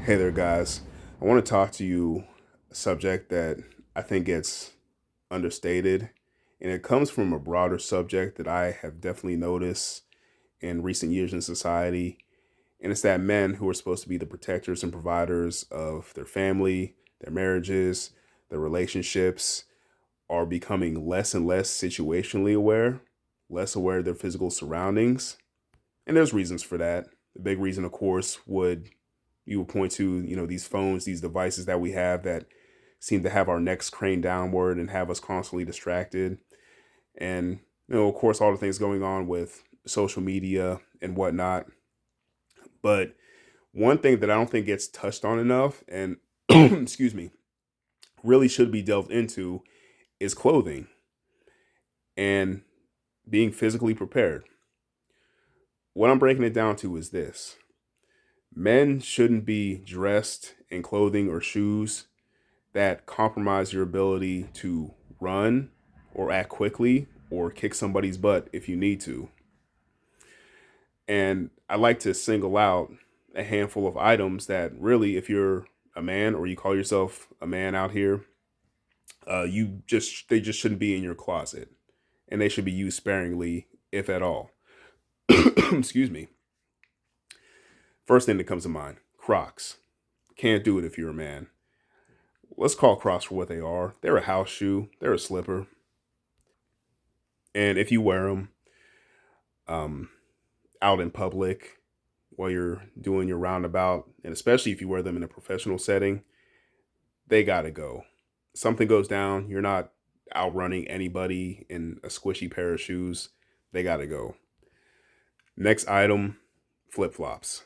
Hey there, guys. I want to talk to you a subject that I think gets understated, and it comes from a broader subject that I have definitely noticed in recent years in society. And it's that men who are supposed to be the protectors and providers of their family, their marriages, their relationships are becoming less and less situationally aware, less aware of their physical surroundings. And there's reasons for that. The big reason, of course, would you would point to, these phones, these devices that we have that seem to have our necks craned downward and have us constantly distracted. And, of course, all the things going on with social media and whatnot. But one thing that I don't think gets touched on enough and, excuse me, really should be delved into is clothing and being physically prepared. What I'm breaking it down to is this: men shouldn't be dressed in clothing or shoes that compromise your ability to run or act quickly or kick somebody's butt if you need to. And I like to single out a handful of items that really, if you're a man or you call yourself a man out here, they just shouldn't be in your closet, and they should be used sparingly, if at all. Excuse me. First thing that comes to mind: Crocs. Can't do it if you're a man. Let's call Crocs for what they are. They're a house shoe. They're a slipper. And if you wear them um, out in public while you're doing your roundabout, and especially if you wear them in a professional setting, they got to go. Something goes down, you're not outrunning anybody in a squishy pair of shoes. They got to go. Next item: flip flops.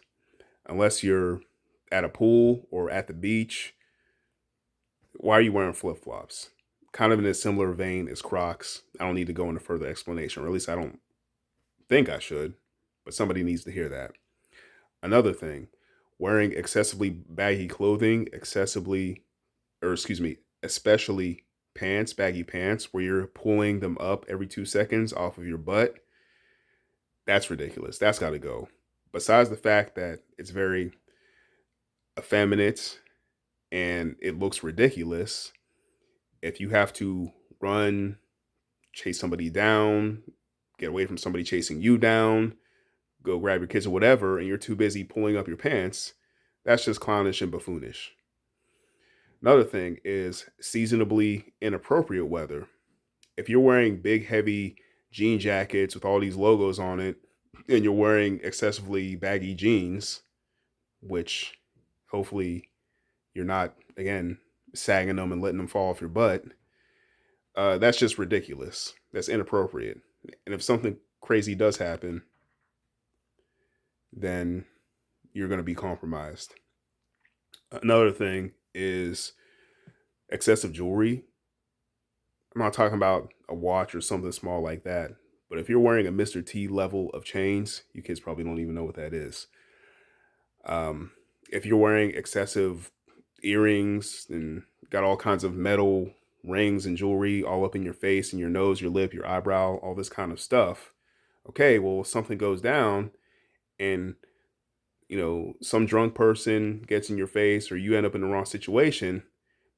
Unless you're at a pool or at the beach, why are you wearing flip flops? Kind of in a similar vein as Crocs. I don't need to go into further explanation, or at least I don't think I should, but somebody needs to hear that. Another thing: wearing excessively baggy clothing, especially pants, baggy pants, where you're pulling them up every 2 seconds off of your butt. That's ridiculous. That's got to go. Besides the fact that it's very effeminate and it looks ridiculous, if you have to run, chase somebody down, get away from somebody chasing you down, go grab your kids or whatever, and you're too busy pulling up your pants, that's just clownish and buffoonish. Another thing is seasonably inappropriate weather. If you're wearing big, heavy jean jackets with all these logos on it, and you're wearing excessively baggy jeans, which hopefully you're not, again, sagging them and letting them fall off your butt, that's just ridiculous. That's inappropriate. And if something crazy does happen, then you're going to be compromised. Another thing is excessive jewelry. I'm not talking about a watch or something small like that, but if you're wearing a Mr. T level of chains, you kids probably don't even know what that is. Um, if you're wearing excessive earrings and got all kinds of metal rings and jewelry all up in your face and your nose, your lip, your eyebrow, all this kind of stuff, okay, well, if something goes down and some drunk person gets in your face or you end up in the wrong situation,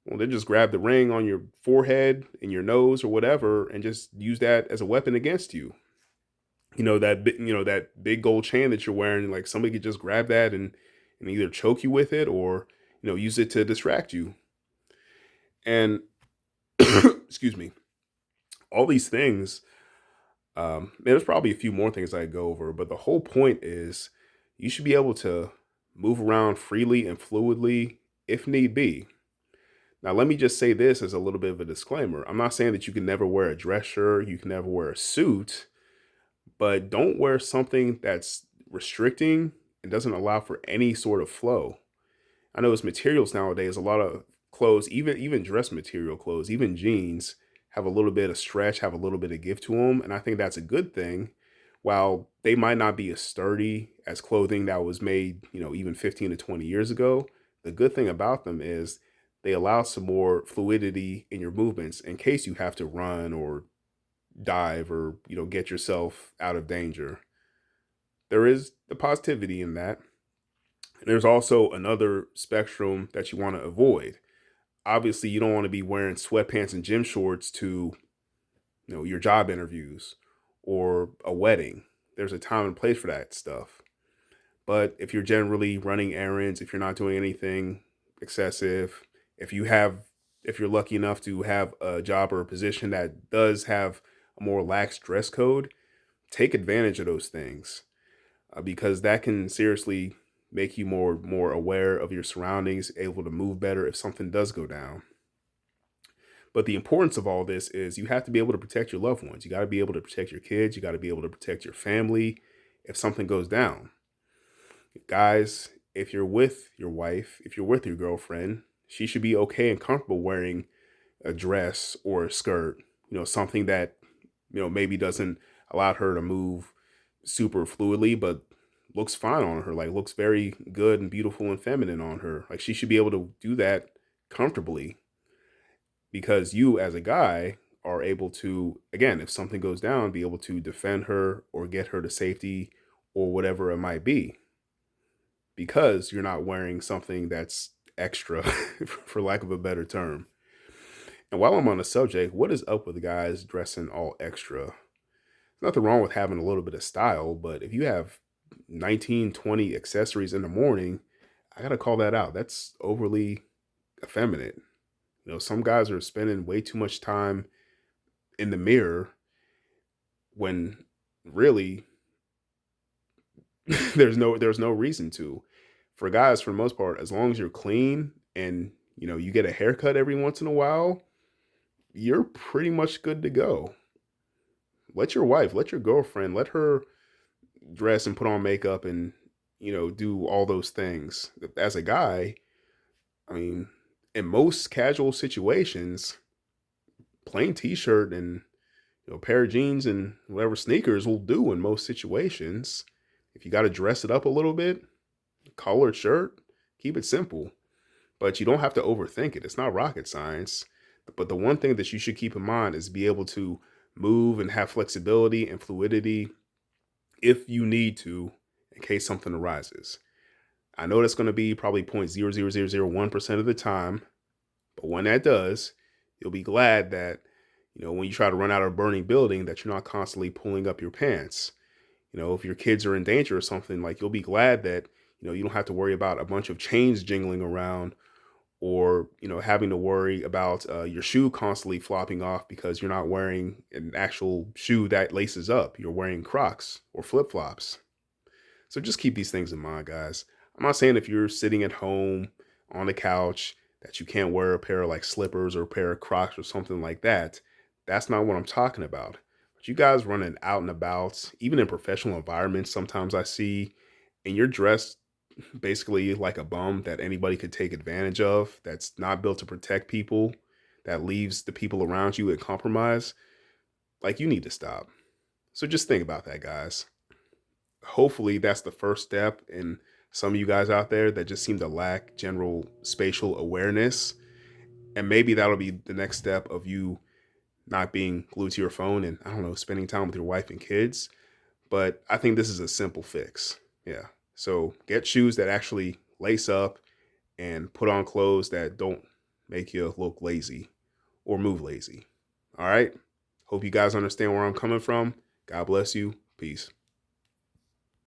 well, they just grab the ring on your forehead and your nose or whatever and just use that as a weapon against you. That big gold chain that you're wearing, like somebody could just grab that and either choke you with it or use it to distract you. And excuse me, all these things. There's probably a few more things I go over, but the whole point is you should be able to move around freely and fluidly if need be. Now, let me just say this as a little bit of a disclaimer. I'm not saying that you can never wear a dress shirt, you can never wear a suit, but don't wear something that's restricting and doesn't allow for any sort of flow. I know it's materials nowadays. A lot of clothes, even dress material clothes, even jeans, have a little bit of stretch, have a little bit of give to them, and I think that's a good thing. While they might not be as sturdy as clothing that was made, even 15 to 20 years ago, the good thing about them is they allow some more fluidity in your movements in case you have to run or dive or, get yourself out of danger. There is the positivity in that. There's also another spectrum that you want to avoid. Obviously, you don't want to be wearing sweatpants and gym shorts to, your job interviews or a wedding. There's a time and place for that stuff. But if you're generally running errands, if you're not doing anything excessive, if you have if you're lucky enough to have a job or a position that does have a more lax dress code, take advantage of those things, because that can seriously make you more aware of your surroundings, able to move better if something does go down. But the importance of all this is you have to be able to protect your loved ones. You got to be able to protect your kids. You got to be able to protect your family if something goes down. Guys, if you're with your wife, if you're with your girlfriend, she should be okay and comfortable wearing a dress or a skirt, something that, maybe doesn't allow her to move super fluidly, but looks fine on her, like looks very good and beautiful and feminine on her. Like she should be able to do that comfortably, because you as a guy are able to, again, if something goes down, be able to defend her or get her to safety or whatever it might be, because you're not wearing something that's extra, for lack of a better term. And while I'm on the subject, what is up with guys dressing all extra? Nothing wrong with having a little bit of style, but if you have 19, 20 accessories in the morning, I gotta call that out. That's overly effeminate. Some guys are spending way too much time in the mirror when really there's no reason to. For guys, for the most part, as long as you're clean and you get a haircut every once in a while, you're pretty much good to go. Let your wife, let your girlfriend, let her dress and put on makeup and do all those things. As a guy, I mean, in most casual situations, plain t-shirt and pair of jeans and whatever sneakers will do in most situations. If you got to dress it up a little bit, collared shirt, keep it simple. But you don't have to overthink it. It's not rocket science. But the one thing that you should keep in mind is be able to move and have flexibility and fluidity if you need to, in case something arises. I know that's going to be probably 0.00001% of the time, but when that does, you'll be glad that, when you try to run out of a burning building, that you're not constantly pulling up your pants. If your kids are in danger or something, like you'll be glad that, you don't have to worry about a bunch of chains jingling around, or, having to worry about your shoe constantly flopping off because you're not wearing an actual shoe that laces up. You're wearing Crocs or flip flops. So just keep these things in mind, guys. I'm not saying if you're sitting at home on the couch that you can't wear a pair of like slippers or a pair of Crocs or something like that. That's not what I'm talking about. But you guys running out and about, even in professional environments, sometimes I see, and you're dressed basically like a bum that anybody could take advantage of, that's not built to protect people, that leaves the people around you at compromise, like you need to stop. So just think about that, guys. Hopefully that's the first step in some of you guys out there that just seem to lack general spatial awareness. And maybe that'll be the next step of you not being glued to your phone and, I don't know, spending time with your wife and kids. But I think this is a simple fix. Yeah. So get shoes that actually lace up and put on clothes that don't make you look lazy or move lazy. All right. Hope you guys understand where I'm coming from. God bless you. Peace.